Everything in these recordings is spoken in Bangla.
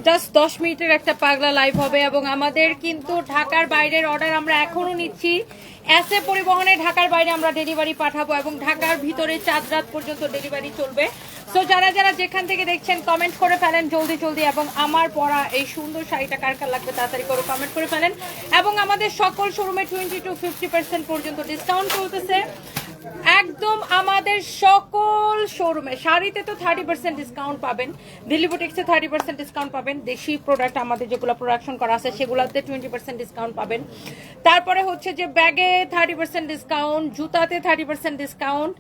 জাস্ট 10 মিনিটের একটা পাগলা লাইভ হবে এবং আমাদের কিন্তু ঢাকার বাইরের অর্ডার আমরা এখনো নিচ্ছি। এসএ পরিবহনে ঢাকার বাইরে আমরা ডেলিভারি পাঠাবো এবং ঢাকার ভিতরে 4 রাত পর্যন্ত ডেলিভারি চলবে। সো যারা যারা যেখান থেকে দেখছেন কমেন্ট করে ফেলেন জলদি জলদি, এবং আমার পরা এই সুন্দর শাড়িটা কার কার লাগবে তাড়াতাড়ি করে কমেন্ট করে ফেলেন। এবং আমাদের সকল শোরুমে 20-50% পর্যন্ত ডিসকাউন্ট চলতেছে একদম আমাদের সকল শোরুমে। শাড়িতে তো 30% ডিসকাউন্ট পাবেন, দিল্লি বুটিক্সে 30% ডিসকাউন্ট পাবেন, দেশি প্রোডাক্ট আমাদের যেগুলো প্রোডাকশন করা আছে সেগুলোতে 20% ডিসকাউন্ট পাবেন। তারপরে হচ্ছে যে ব্যাগে 30% ডিসকাউন্ট, জুতাতে 30% ডিসকাউন্ট,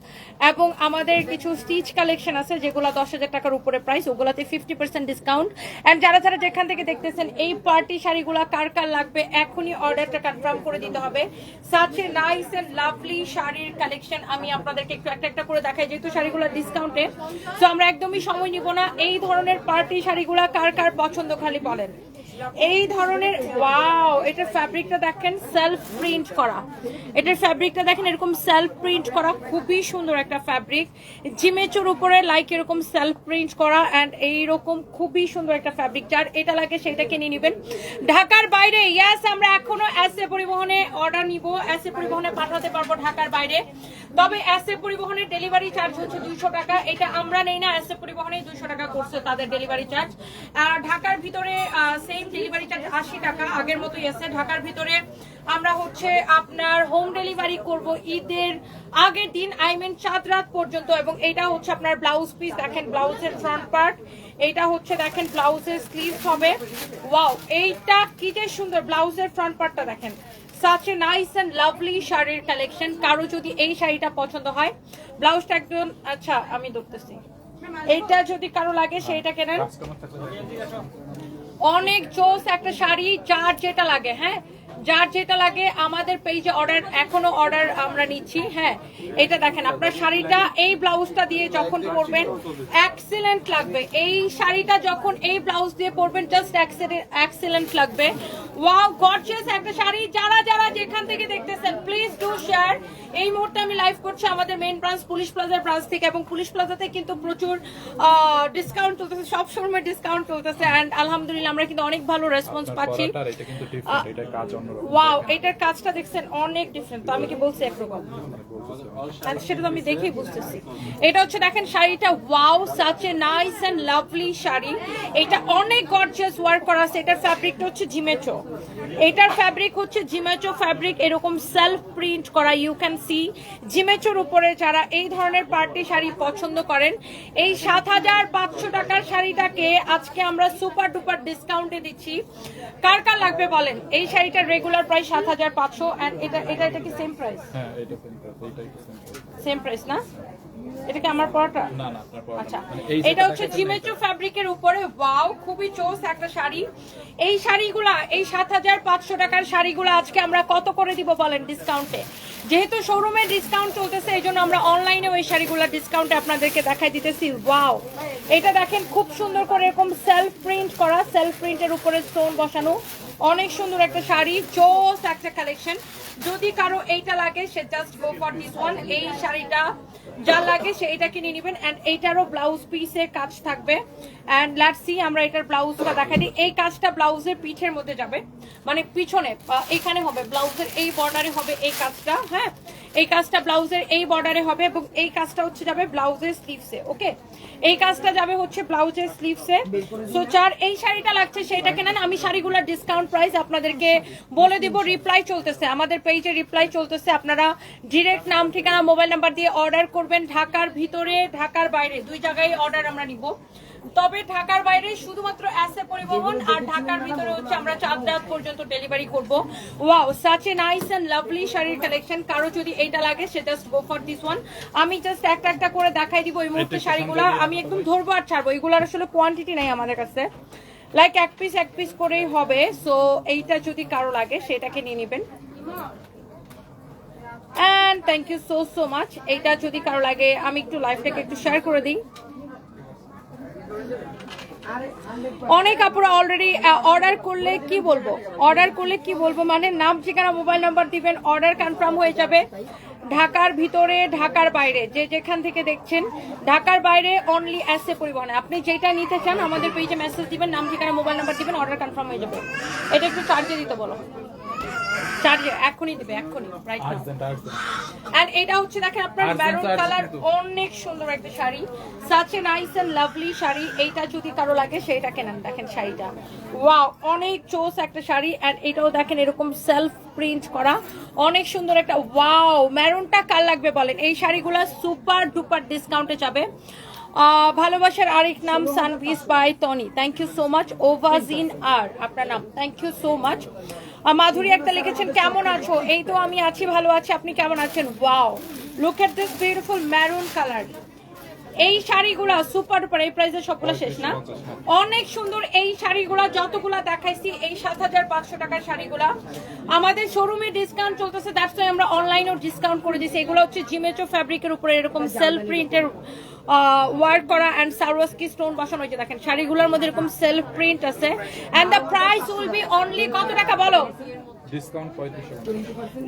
এবং আমাদের কিছু স্টিচ কালেকশন আছে যেগুলো 10,000 টাকার উপরে প্রাইস, ওগুলোতে 50% ডিসকাউন্ট। অ্যান্ড যারা যারা যেখান থেকে দেখতেছেন এই পার্টি শাড়িগুলো কার কার লাগবে এখনই অর্ডারটা কনফার্ম করে দিতে হবে। Such a nice and lovely শাড়ির কালেকশন আমি আপনাদেরকে একটু একটা একটা করে দেখাই, যেহেতু শাড়িগুলো ডিসকাউন্টে। তো আমরা একদমই সময় নিব না। এই ধরনের পার্টি শাড়িগুলো কার কার পছন্দ খালি বলেন। এই ধরনের ওয়াও, এটার ফ্যাব্রিকটা দেখেন সেলফ প্রিন্ট করা, এটার ফ্যাব্রিকটা দেখেন এরকম সেলফ প্রিন্ট করা, খুবই সুন্দর একটা ফ্যাব্রিক। জিমেচোর উপরে লাইক এরকম সেলফ প্রিন্ট করা অ্যান্ড এইরকম খুবই সুন্দর একটা ফ্যাব্রিক। যার এটা লাগে সেটা কিনে নেবেন। ঢাকার বাইরে ইয়াস আমরা এখনো এসএ পরিবহনে অর্ডার নিব, এসএ পরিবহনে পাঠাতে পারবো ঢাকার বাইরে। তবে এসএ পরিবহনের ডেলিভারি চার্জ হচ্ছে 200 টাকা। এটা আমরা নেই না, এসএ পরিবহনে 200 টাকা করছে তাদের ডেলিভারি চার্জ। আর ঢাকার ভিতরে সেম ডেলিভারি চার্জ 80 টাকা আগের মতোই আছে। ঢাকার ভিতরে আমরা হচ্ছে আপনার হোম ডেলিভারি করব ঈদের আগের দিন, আই মিন 7 রাত পর্যন্ত। এবং এটা হচ্ছে আপনার ব্লাউজ পিস, দেখেন ব্লাউজের ফ্রন্ট পার্ট, এইটা হচ্ছে দেখেন ব্লাউজের স্লিভস হবে। ওয়াও, এইটা কি যে সুন্দর, ব্লাউজের ফ্রন্ট পার্টটা দেখেন। Such a nice and lovely শাড়ির কালেকশন। কারো যদি এই শাড়িটা পছন্দ হয়, ব্লাউজটা একদম আচ্ছা আমি ধরতেছি, এইটা যদি কারো লাগে সেইটা কেনেন। অনেক জোস একটা শাড়ি, যার যেটা লাগে, হ্যাঁ যার যেটা লাগে আমাদের পেজে অর্ডার, এখনো অর্ডার আমরা নিচ্ছি। হ্যাঁ এটা দেখেন আপনার শাড়িটা এই ব্লাউজটা দিয়ে যখন পরবেন এক্সিলেন্ট লাগবে। এই শাড়িটা যখন এই ব্লাউজ দিয়ে পরবেন জাস্ট এক্সিলেন্ট লাগবে। ওয়াও গর্জিয়াস একটা শাড়ি। যারা যারা যেখান থেকে দেখতেছেন প্লিজ ডু শেয়ার। এই মুহূর্তে আমি লাইভ করছি আমাদের মেইন ব্রাঞ্চ পুলিশ প্লাজার ব্রাঞ্চ থেকে, এবং পুলিশ প্লাজাতে কিন্তু প্রচুর ডিসকাউন্ট চলতেছে, সব সময় ডিসকাউন্ট চলতেছে অ্যান্ড আলহামদুলিল্লাহ আমরা কিন্তু অনেক ভালো রেসপন্স পাচ্ছি। ওয়াও, এটার কাজটা দেখছেন অনেক ডিফারেন্ট। তো আমি কি বলছি একরকম, সেটা তো আমি দেখেই বুঝতেছি। এটা হচ্ছে দেখেন শাড়িটা, wow such a nice and lovely sari. এটা অনেক গর্জিয়াস ওয়ার্ক করা আছে। এটার ফ্যাব্রিকটা হচ্ছে জিমেচো, এটার ফ্যাব্রিক হচ্ছে জিমেচো ফ্যাব্রিক, এরকম সেলফ প্রিন্ট করা। ইউ ক্যান সি জিমেচোর উপরে যারা এই ধরনের পার্টি শাড়ি পছন্দ করেন, এই 7,500 টাকার শাড়িটাকে আজকে আমরা সুপার ডুপার ডিসকাউন্টে দিচ্ছি। কার কার লাগবে বলেন। এই শাড়িটার রেগুলার প্রাইস 7,500 এন্ড এটা কি সেম প্রাইস? হ্যাঁ এটা সেম প্রাইস না? এটা কি আমার পরাটা? না না আপনার পরাটা। আচ্ছা এটা হচ্ছে জিমেচো ফ্যাব্রিকের উপরে। ওয়াও খুবই চোস একটা শাড়ি। এই শাড়িগুলা, এই 7,500 টাকার শাড়িগুলো আজকে আমরা কত করে দিব বলেন ডিসকাউন্টে? যেহেতু শোরুমে ডিসকাউন্ট চলতেছে এই জন্য আমরা অনলাইনে ওই শাড়িগুলো ডিসকাউন্টে আপনাদেরকে দেখাই দিতেছি। ওয়াও এটা দেখেন খুব সুন্দর করে এরকম সেলফ প্রিন্ট করা, সেলফ প্রিন্টের উপরে স্টোন বসানো, অনেক সুন্দর একটা শাড়ি, চোস একটা কালেকশন। যদি কারো এইটা লাগে সে just go for this one. এই শাড়িটা যা লাগে সে এটা কিনে নেবেন অ্যান্ড এইটারও ব্লাউজ পিসে কাজ থাকবে। অ্যান্ড লেটস সি আমরা এটার ব্লাউজটা দেখাই দিই। এই কাজটা ব্লাউজের পিঠের মধ্যে যাবে, মানে পিছনে এখানে হবে, ব্লাউজের এই বর্ডারে হবে এই কাজটা। হ্যাঁ এই কাজটা ব্লাউজের এই বর্ডারে হবে এবং এই কাজটা হচ্ছে যাবে ব্লাউজের স্লিভসে। ওকে এই কাজটা যাবে হচ্ছে ব্লাউজের স্লিভসে। সো যার এই শাড়িটা লাগছে সেটা কেনেন। আমি শাড়িগুলোর ডিসকাউন্ট প্রাইস আপনাদেরকে বলে দিব। রিপ্লাই চলতেছে আমাদের পেজে, রিপ্লাই চলতেছে। আপনারা ডিরেক্ট নাম ঠিকানা মোবাইল নাম্বার দিয়ে অর্ডার করবেন। ঢাকার ভিতরে ঢাকার বাইরে দুই জায়গায় অর্ডার আমরা নিব। তবে ঢাকার বাইরে শুধুমাত্র এসএ পরিবহন, আর ঢাকার ভিতরে হচ্ছে আমরা 4 রাত পর্যন্ত ডেলিভারি করব। Wow such a nice and lovely শাড়ির কালেকশন। কারো যদি এইটা লাগে সে just go for this one. আমি জাস্ট একটা একটা করে দেখাই দিব এই মুহূর্তে শাড়িগুলো। আমি একদম ধরবো আর ছাড়বো, এগুলোর আসলে কোয়ান্টিটি নাই আমাদের কাছে, লাইক এক পিস করেই হবে। সো এইটা যদি কারো লাগে সেটাকে নিয়ে নেবেন। And thank you so much. এইটা যদি কারো লাগে আমি একটু লাইভটাকে একটু শেয়ার করে দিই। অনেক আপুরা অলরেডি অর্ডার করলে কি বলবো মানে নাম ঠিকানা মোবাইল নাম্বার দিবেন, অর্ডার কনফার্ম হয়ে যাবে। ঢাকার ভিতরে ঢাকার বাইরে যে যেখান থেকে দেখছেন, ঢাকার বাইরে অনলি এসএ পরিবহনে। আপনি যেটা নিতে চান আমাদের পেজে মেসেজ দিবেন, নাম ঠিকানা মোবাইল নাম্বার দিবেন, অর্ডার কনফার্ম হয়ে যাবে। এটা একটু চার্জে দিতে বলো, চার্জে এখনই দিবে, এখনই রাইট নাও। এন্ড এটা হচ্ছে দেখেন আপনার মেরুন কালার, অনেক সুন্দর একটা শাড়ি, such a nice and lovely sari. এইটা যদি কারো লাগে সেটা কেনেন। দেখেন শাড়িটা, ওয়াও, অনেক চোস একটা শাড়ি। এন্ড এটাও দেখেন এরকম সেলফ প্রিন্ট করা, অনেক সুন্দর একটা, ওয়াও। মেরুনটা কার লাগবে বলেন? এই শাড়িগুলো সুপার ডুপার ডিসকাউন্টে যাবে। ভালোবাসার আরেক নাম সানভিস by Tony, thank you so much. ওভাজিন আর আপনার নাম, thank you so much. Madhuri একটা লিখেছেন কেমন আছো? এই তো আমি আছি, ভালো আছি, আপনি কেমন আছেন? Wow, look at this beautiful maroon colour. এই শাড়িগুলা সুপার ডুপার, এই প্রাইসে সবগুলো শেষ না, অনেক সুন্দর এই শাড়িগুলা। যতগুলা দেখাইছি এই ৭৫০০ টাকার শাড়িগুলা আমাদের শোরুমে ডিসকাউন্ট চলতেছে, দ্যাটস ওয়াই আমরা অনলাইনেও ডিসকাউন্ট করে দিছি। এগুলো হচ্ছে জিমেচো ফ্যাব্রিকের উপরে এরকম সেলফ প্রিন্টের ওয়ার্ক করা এন্ড সারোয়াস্কি স্টোন বসানো হয়েছে। দেখেন শাড়িগুলোর মধ্যে এরকম সেলফ প্রিন্ট আছে। And the price will be only কত টাকা বলো?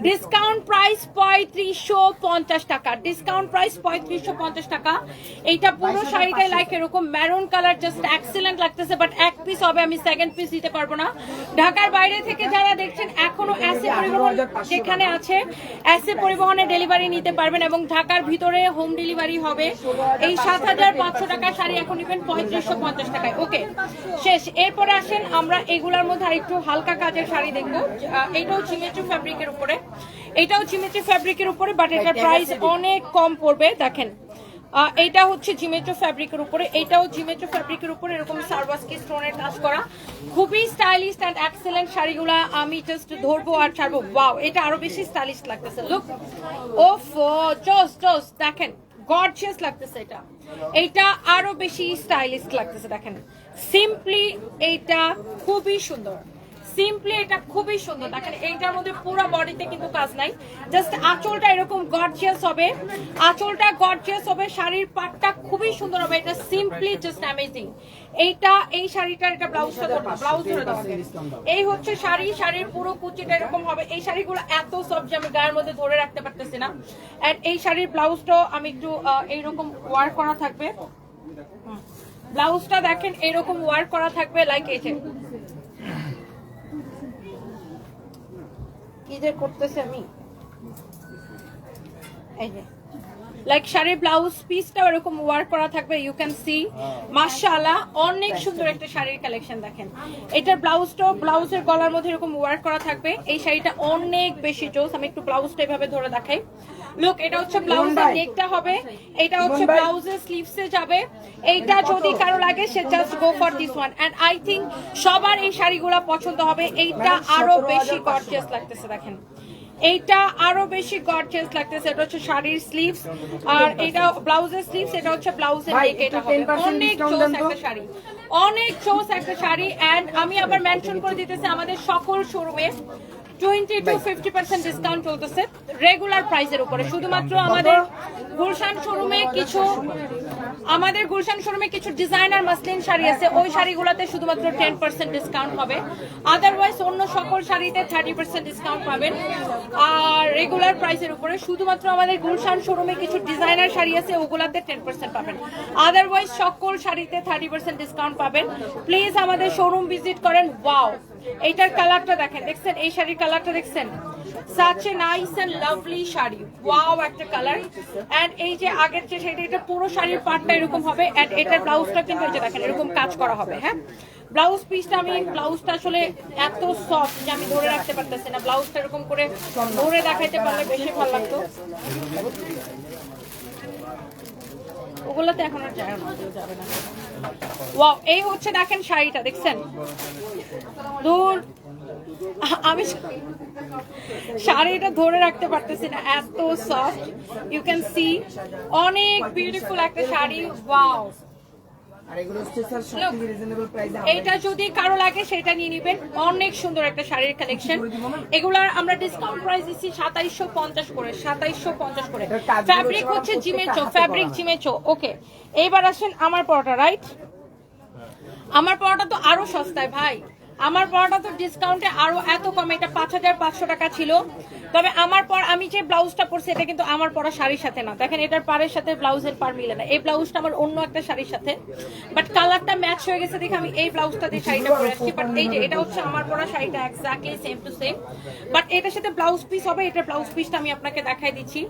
ডিসকাউন্ট প্রাইস ৩৫৫০ টাকা, ডিসকাউন্ট প্রাইস ৩৫৫০ টাকা। এইটা পুরো শাড়িটাই লাইক এরকম মেরুন কালার, জাস্ট এক্সিলেন্ট লাগতেছে, বাট এক পিস হবে, আমি সেকেন্ড পিস দিতে পারবো না। ঢাকার বাইরে থেকে যারা দেখছেন এখনো এসএ পরিবহন যেখানে আছে, এসএ পরিবহনে ডেলিভারি নিতে পারবেন এবং ঢাকার ভিতরে হোম ডেলিভারি হবে। এই ৭৫০০ টাকার শাড়ি এখন নেবেন ৩৫৫০ টাকায়। ওকে, শেষ। এরপরে আসেন আমরা এগুলার মধ্যে আরেকটু হালকা কাজের শাড়ি দেখবো। এটাও জিমেচো ফ্যাব্রিকের উপরে, এটাও জিমেচো ফ্যাব্রিকের উপরে, বাট এটার প্রাইস অনেক কম পড়বে। দেখেন এইটা হচ্ছে জিমেচো ফ্যাব্রিকের উপরে, এটাও জিমেচো ফ্যাব্রিকের উপরে এরকম সারওয়াস্কি স্টোনের কাজ করা, খুবই স্টাইলিশ এন্ড এক্সেলেন্ট শাড়িগুলা। আমি জাস্ট ধরবো আর ছাড়বো। ওয়াও, এটা আরো বেশি স্টাইলিশ লাগতেছে। লুক, ওফ, জোস জোস, দেখেন গর্জিয়াস লাগতেছে। এটা এইটা আরো বেশি স্টাইলিশ লাগতেছে। দেখেন সিম্পলি এইটা খুবই সুন্দর, সিম্পলি এটা খুবই সুন্দর। দেখেন এইটার মধ্যে পুরো বডিতে কিন্তু কাজ নাই, জাস্ট আঁচলটা এরকম গর্জিয়াস হবে, আঁচলটা গর্জিয়াস হবে, শাড়ির পাটটা খুবই সুন্দর হবে। এটা সিম্পলি জাস্ট অ্যামেজিং। এইটা এই শাড়িটার এটা ব্লাউজটা ধরবা, ব্লাউজ ধরে দেওয়া। এই হচ্ছে শাড়ি, শাড়ির পুরো কুচিটা এরকম হবে। এই শাড়িগুলো এত সফট যে আমি গায়ের মধ্যে ধরে রাখতে পারতেছি না। এন্ড এই শাড়ির ব্লাউজটাও আমি একটু এইরকম ওয়ার্ক করা থাকবে। ব্লাউজটা দেখেন এরকম ওয়ার্ক করা থাকবে, লাইক এই যে কি যে করতেছে আমি, এই যে লাইক শাড়ির ব্লাউজ পিসটাও এরকম ওয়ার্ক করা থাকবে। ইউ ক্যান সি, মাশাআল্লাহ, অনেক সুন্দর একটা শাড়ির কালেকশন। দেখেন এটার ব্লাউজটাও, ব্লাউজের গলার মধ্যে এরকম ওয়ার্ক করা থাকবে। এই শাড়িটা অনেক বেশি জোস। আমি একটু ব্লাউজটা এভাবে ধরে দেখাই। লুক, এটা হচ্ছে ব্লাউজের নেকটা হবে, এটা হচ্ছে ব্লাউজের স্লিভসে যাবে। এইটা যদি কারো লাগে সে just go for this one. And I think সবার এই শাড়িগুলো পছন্দ হবে। এইটা আরো বেশি গর্জিয়াস লাগতেছে। দেখেন এইটা আরো বেশি গর্জিয়াস লাগতেছে। এটা হচ্ছে শাড়ির স্লিভস আর এটা ব্লাউজের স্লিভস, এটা হচ্ছে ব্লাউজের নেক। এটা হবে অনেক চোস একটা শাড়ি, অনেক চোস একটা শাড়ি। এন্ড আমি আবার মেনশন করে দিতেছি আমাদের সকল শোরুমে 20 to 50% ডিসকাউন্ট চলতেছে রেগুলার প্রাইসের উপরে। শুধুমাত্র আমাদের গুলশান শোরুমে কিছু, আমাদের গুলশান শোরুমে কিছু ডিজাইনার মাসলিন শাড়ি আছে, ওই শাড়িগুলোতে শুধুমাত্র 10% ডিসকাউন্ট হবে। আদারওয়াইজ অন্য সকল শাড়িতে 30% ডিসকাউন্ট পাবেন। আর রেগুলার প্রাইসের উপরে শুধুমাত্র আমাদের গুলশান শোরুমে কিছু ডিজাইনার শাড়ি আছে, ওগুলাতে 10% পাবেন। আদারওয়াইজ সকল শাড়িতে 30% ডিসকাউন্ট পাবেন। প্লিজ আমাদের শোরুম ভিজিট করেন। ওয়াও, এইটার কালারটা দেখেন, দেখছেন এই শাড়ির কালারটা দেখছেন, such a nice and lovely sari. Wow একটা কালার। এন্ড এই যে আগের যে শাড়িটা, এটা পুরো শাড়ির পাটটা এরকম হবে। এন্ড এটার ব্লাউজটা কিন্তু এই যে দেখেন এরকম কাজ করা হবে। হ্যাঁ, ব্লাউজ পিসটা, আমি ব্লাউজটা আসলে এত সফট যে আমি ধরে রাখতে পারতেছি না। ব্লাউজটা এরকম করে ধরে দেখাইতে পারলে বেশি ভালো লাগতো। ওগুলোতে এখন আর যাবে না। ওয়াও, এই হচ্ছে দেখেন শাড়িটা, দেখছেন? দূর, আমি শাড়িটা ধরে রাখতে পারতেছি না, এত সফট। ইউ ক্যান সি, অনেক বিউটিফুল একটা শাড়ি। ওয়াও, এইটা যদি কারো লাগে সেটা নিয়ে নিবেন। অনেক সুন্দর একটা শাড়ির কালেকশন। এগুলার আমরা ডিসকাউন্ট প্রাইস দিচ্ছি 2750 করে, 2750 করে। ফ্যাব্রিক হচ্ছে জিমেচো, ফ্যাব্রিক জিমেচো। ওকে, এইবার আসেন আমার পরোটা। রাইট, আমার পরোটা তো আরো সস্তায় ভাই, আমার পরাটা তো ডিসকাউন্টে আরো এত কম, এটা 5500 টাকা ছিল। তবে আমার পর আমি যে ব্লাউজটা পরছি এটা কিন্তু আমার পরা শাড়ির সাথে না, দেখেন এটার পাড়ের সাথে ব্লাউজের পাড় মিলে না। এই ব্লাউজটা আমার অন্য একটা শাড়ির সাথে, বাট কালারটা ম্যাচ হয়ে গেছে দেখে আমি এই ব্লাউজটা দিয়ে শাড়িটা পরে আসছি। বাট এই যে এটা হচ্ছে আমার পরা শাড়িটা exactly same to same, but এটার সাথে ব্লাউজ পিস হবে। এটার ব্লাউজ পিসটা আমি আপনাকে দেখাই দিচ্ছি।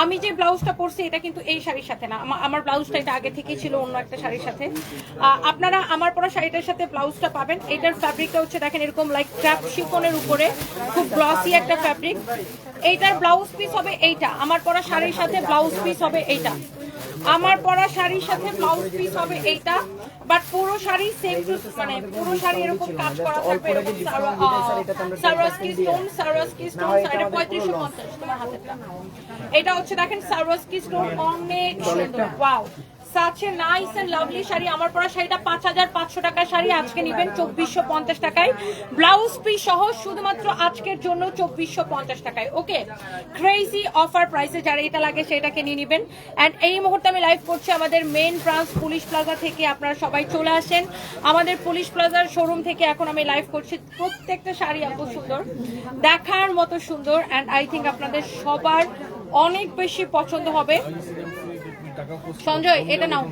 আমি যে ব্লাউজটা পরছি এটা কিন্তু এই শাড়ির সাথে না, আমার ব্লাউজটা এটা আগে থেকেই ছিল অন্য একটা শাড়ির সাথে। আপনারা আমার পরা শাড়িটার সাথে ব্লাউজটা পাবেন। এটার ফ্যাব্রিকটা হচ্ছে দেখেন এরকম লাইক ক্র্যাপ শিফনের উপরে খুব গ্লসি একটা ফ্যাব্রিক। এইটার ব্লাউজ পিস হবে এইটা, আমার পরা শাড়ির সাথে ব্লাউজ পিস হবে এইটা, আমার পরা শাড়ির সাথে ব্লাউজ পিস হবে এইটা। বাট পুরো শাড়ি সেম টু মানে পুরো শাড়ি এরকম কাজ করা থাকবে, এরকম সারওয়াস্কি স্টোন, সারওয়াস্কি স্টোন। এটা 3550 তোমার হাতেরটা। এটা হচ্ছে দেখেন সারওয়াস্কি স্টোন, অনেক সুন্দর, wow such a nice and lovely sari. আমার পরা শাড়িটা 5500 টাকার শাড়ি, আজকে নেবেন 2450 টাকায়, ব্লাউজ পিস সহ, শুধুমাত্র আজকের জন্য 2450 টাকায়। ওকে, ক্রেজি অফার প্রাইসে যারা এটা লাগে সেটাকে নিয়ে নেবেন। এন্ড এই মুহূর্তে আমি লাইভ করছি আমাদের মেইন ব্রাঞ্চ পুলিশ প্লাজা থেকে। আপনারা সবাই চলে আসেন আমাদের পুলিশ প্লাজার শোরুম থেকে। এখন আমি লাইভ করছি, প্রত্যেকটা শাড়ি এত সুন্দর, দেখার মতো সুন্দর, এন্ড আই থিঙ্ক আপনাদের সবার অনেক বেশি পছন্দ হবে। সঞ্জয় এটা নাও।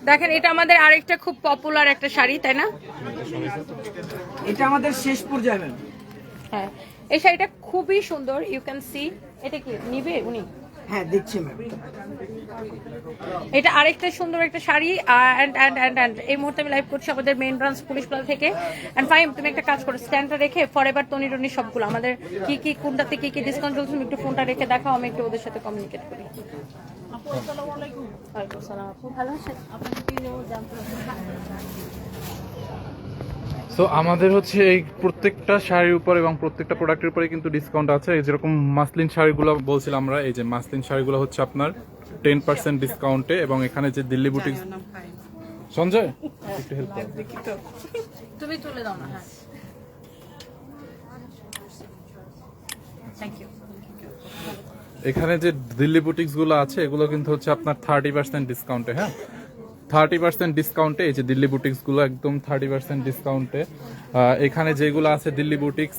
দেখেন এটা আমাদের আরেকটা খুব পপুলার একটা শাড়ি, তাই না? এটা আমাদের শেষ পর্যায়ে ম্যাম। হ্যাঁ, এই শাড়িটা খুবই সুন্দর, ইউ ক্যান সি। এটা কি নিবে উনি? হ্যাঁ দেখছি ম্যাম। এটা আরেকটা সুন্দর একটা শাড়ি। এই মুহূর্তে আমি লাইভ করছি আমাদের মেইন ব্রাঞ্চ পুলিশ প্লাজা থেকে। এন্ড ফাইম, তুমি একটা কাজ করো, স্ট্যান্ডটা রেখে ফরএভার টনি টনি সবগুলো আমাদের কি কি কোনটাতে কি কি ডিসকাউন্ট চলছে তুমি একটু ফোনটা রেখে দেখাও, আমি একটু ওদের সাথে কমিউনিকেট করি। আসসালামু আলাইকুম। ওয়ালাইকুম আসসালাম। আপু ভালো আছেন? আপনাকে কি জানতে সো আমাদের হচ্ছে এই প্রত্যেকটা শাড়ির উপর এবং প্রত্যেকটা প্রোডাক্টের উপরে কিন্তু ডিসকাউন্ট আছে। এই যেরকম মাসলিন শাড়িগুলো বলছিলাম আমরা, এই যে মাসলিন শাড়িগুলো হচ্ছে আপনার 10% ডিসকাউন্টে, এবং এখানে যে দিল্লি বুটিক সঞ্জয় একটু হেল্প করো, তুমি তুলে দাও না। হ্যাঁ, থ্যাংক ইউ। এখানে যে দিল্লি বুটিক্স গুলো আছে এগুলো কিন্তু হচ্ছে আপনার 30% ডিসকাউন্টে। হ্যাঁ, 30% ডিসকাউন্টে এই যে দিল্লি বুটিক্স গুলো একদম 30% ডিসকাউন্টে। এখানে যেগুলো আছে দিল্লি বুটিক্স,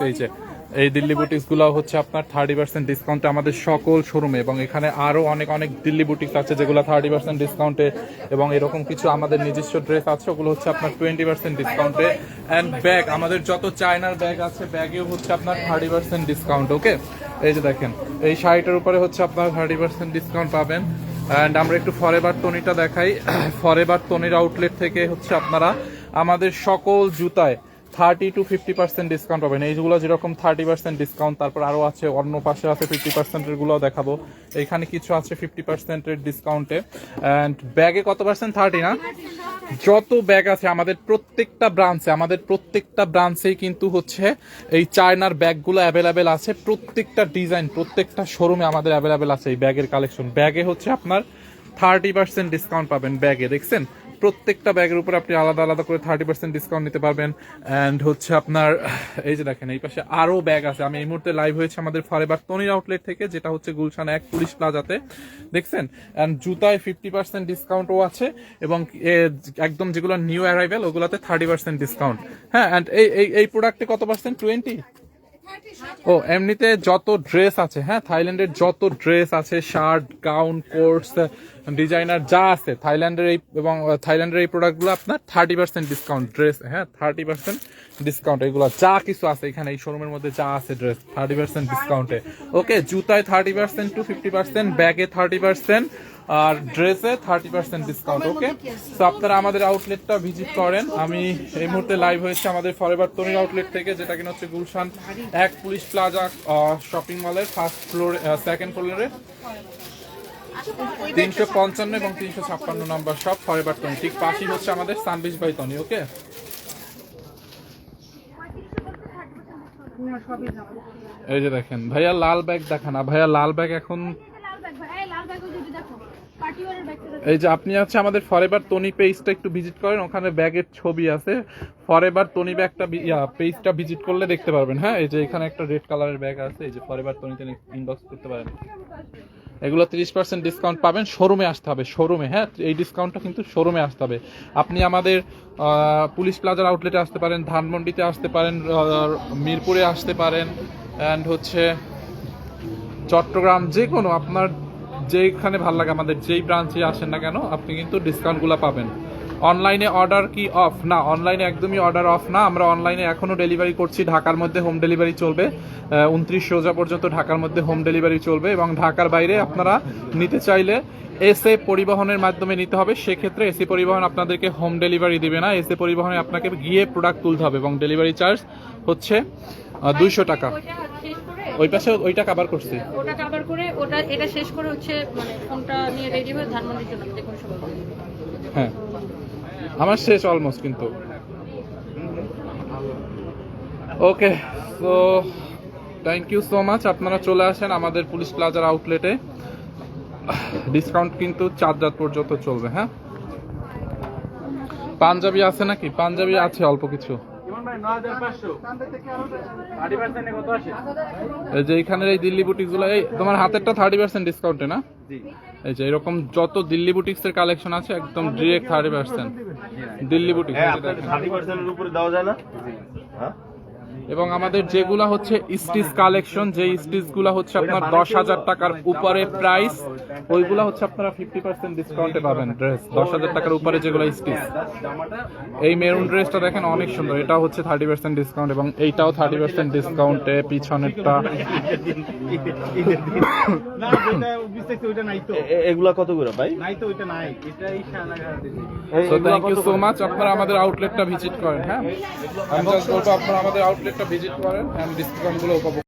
এই দিল্লি বুটিক্স গুলো হচ্ছে আপনার 30% ডিসকাউন্টে আমাদের সকল শোরুমে, এবং এখানে আরো অনেক অনেক দিল্লি বুটিক্স আছে যেগুলো 30% ডিসকাউন্টে, এবং এরকম কিছু আমাদের নিজস্ব ড্রেস আছে ওগুলো হচ্ছে আপনার 20% ডিসকাউন্টে। অ্যান্ড ব্যাগ, আমাদের যত চায়নার ব্যাগ আছে ব্যাগেও হচ্ছে আপনার 30% ডিসকাউন্ট। ওকে, এই যে দেখেন এই শাড়িটার উপরে হচ্ছে আপনার 30% ডিসকাউন্ট পাবেন। অ্যান্ড আমরা একটু ফরএভার টনিটা দেখাই। ফরএভার টনির আউটলেট থেকে হচ্ছে আপনারা আমাদের সকল জুতায় 30 to 50% ডিসকাউন্ট পাবেন। এইগুলো যেরকম 30% ডিসকাউন্ট, তারপর আরো আছে অন্য পাশে আছে 50% এর গুলো দেখাবো। এখানে কিছু আছে 50% এর ডিসকাউন্টে। অ্যান্ড ব্যাগে কত পার্সেন্ট? 30 না? যত ব্যাগ আছে আমাদের প্রত্যেকটা ব্রাঞ্চেই কিন্তু হচ্ছে এই চায়নার ব্যাগগুলো অ্যাভেলেবেল আছে। প্রত্যেকটা ডিজাইন প্রত্যেকটা শোরুমে আমাদের অ্যাভেলেবেল আছে এই ব্যাগের কালেকশন। ব্যাগে হচ্ছে আপনার 30% ডিসকাউন্ট পাবেন ব্যাগে, দেখছেন? প্রত্যেকটা ব্যাগের উপর আপনি আলাদা আলাদা করে 30% ডিসকাউন্ট নিতে পারবেন। অ্যান্ড হচ্ছে আপনার এই যে দেখেন এই পাশে আরো ব্যাগ আছে। আমি এই মুহূর্তে লাইভ হয়েছে আমাদের ফরএভার টনির আউটলেট থেকে, যেটা হচ্ছে গুলশান 1 পুলিশ প্লাজাতে, দেখছেন? অ্যান্ড জুতায় 50% ডিসকাউন্টও আছে, এবং একদম যেগুলো নিউ অ্যারাইভেল ওগুলোতে 30% ডিসকাউন্ট। হ্যাঁ, অ্যান্ড এই প্রোডাক্টে কত পার্সেন্ট? 20। ও এমনিতে যত ড্রেস আছে, হ্যাঁ থাইল্যান্ডের যত ড্রেস আছে, শার্ট, গাউন, কোটস, ডিজাইনার যা আছে থাইল্যান্ডের এই প্রোডাক্টগুলো আপনার 30% ডিসকাউন্ট। ড্রেস, হ্যাঁ 30% ডিসকাউন্ট। এগুলো যা কিছু আছে এখানে এই শোরুমের মধ্যে যা আছে ড্রেস 30% ডিসকাউন্টে। ওকে, জুতায় 30% to 50%, ব্যাগে 30%, আর ড্রেসে 30% ডিসকাউন্ট। ওকে, তো আপনারা আমাদের আউটলেটটা ভিজিট করেন। আমি এই মুহূর্তে লাইভ হয়েছে আমাদের ফরএভার টনির আউটলেট থেকে, যেটা কিনা হচ্ছে গুলশান 1 পুলিশ প্লাজা শপিং মলের ফার্স্ট ফ্লোর, সেকেন্ড ফ্লোরে 355 এবং 356 নাম্বার শপ ফরএভার টনি। ঠিক পাশেই হচ্ছে আমাদের সানবিচ বাই টনি। ওকে, এই যে দেখেন ভাইয়া লাল ব্যাগ দেখা না, ভাইয়া লাল ব্যাগ এখন এই যে আপনি আছে আমাদের ফরএভার টনি পেজটা একটু ভিজিট করেন, ওখানে ব্যাগের ছবি আছে। ফরএভার টনি ব্যাগটা পেজটা ভিজিট করলে দেখতে পারবেন। হ্যাঁ, এই যে এখানে একটা রেড কালারের ব্যাগ আছে, এই যে ফরএভার টনিতে ইনবক্স করতে পারেন। এগুলো 30% ডিসকাউন্ট পাবেন। শোরুমে আসতে হবে, শোরুমে। হ্যাঁ, এই ডিসকাউন্টটা কিন্তু শোরুমে আসতে হবে। আপনি আমাদের পুলিশ প্লাজার আউটলেটে আসতে পারেন, ধানমন্ডিতে আসতে পারেন, মিরপুরে আসতে পারেন, অ্যান্ড হচ্ছে চট্টগ্রাম, যে কোনো আপনার যেখানে ভালো লাগে আমাদের যেই ব্রাঞ্চে আসেন না কেন আপনি কিন্তু ডিসকাউন্টগুলো পাবেন। অনলাইনে অর্ডার কি অফ? না, অনলাইনে একদমই অর্ডার অফ না। আমরা অনলাইনে এখনও ডেলিভারি করছি। ঢাকার মধ্যে হোম ডেলিভারি চলবে, 29 রোজা পর্যন্ত ঢাকার মধ্যে হোম ডেলিভারি চলবে, এবং ঢাকার বাইরে আপনারা নিতে চাইলে এসএ পরিবহনের মাধ্যমে নিতে হবে। সেক্ষেত্রে এসি পরিবহন আপনাদেরকে হোম ডেলিভারি দিবে না। এসএ পরিবহনে আপনাকে গিয়ে প্রোডাক্ট তুলতে হবে, এবং ডেলিভারি চার্জ হচ্ছে 200 টাকা। ওইটা শেষ করে ওই পাশে ওইটা কাভার করছি। ওটা কভার করে এটা শেষ করে হচ্ছে মানে ফোনটা নিয়ে রেডি হয়ে ধানমন্ডির জন্য যে কোনো সময় বলবেন। হ্যাঁ, আমার শেষ অলমোস্ট কিন্তু। Okay, so thank you so much. আপনারা চলে আসেন আমাদের পুলিশ প্লাজার আউটলেটে। ডিসকাউন্ট কিন্তু 4 রাত পর্যন্ত চলবে। হ্যাঁ, পাঞ্জাবি আছে নাকি? পাঞ্জাবি আছে অল্প কিছু। এই যে এখানের এই দিল্লি বুটিকগুলো, এই তোমার হাতেরটা 30% ডিসকাউন্টে না? এই যে এরকম যত দিল্লি বুটিক্স এর কালেকশন আছে একদম ডিরেক্ট 30% দিল্লি বুটিক। 30% এর উপরে দেওয়া যায় না? হ্যাঁ, এবং আমাদের যেগুলা হচ্ছে স্টিচ কালেকশন, যে স্টিচ গুলা হচ্ছে আপনার 10,000 টাকার উপরে প্রাইস, ওইগুলা হচ্ছে আপনারা 50% ডিসকাউন্টে পাবেন। ড্রেস 10,000 টাকার উপরে যেগুলো স্টিচ, এই মেরুন ড্রেসটা দেখেন অনেক সুন্দর, এটা হচ্ছে 30% ডিসকাউন্ট, এবং এইটাও 30% ডিসকাউন্টে। পিছনেরটা এগুলা কত করে ভাই? So thank you so much. আপনারা আমাদের আউটলেটটা ভিজিট করেন। হ্যাঁ, আমি জাস্ট বলবো আপনারা আমাদের আউটলেটটা ভিজিট করেন, এন্ড ডিসকাউন্টগুলো উপভোগ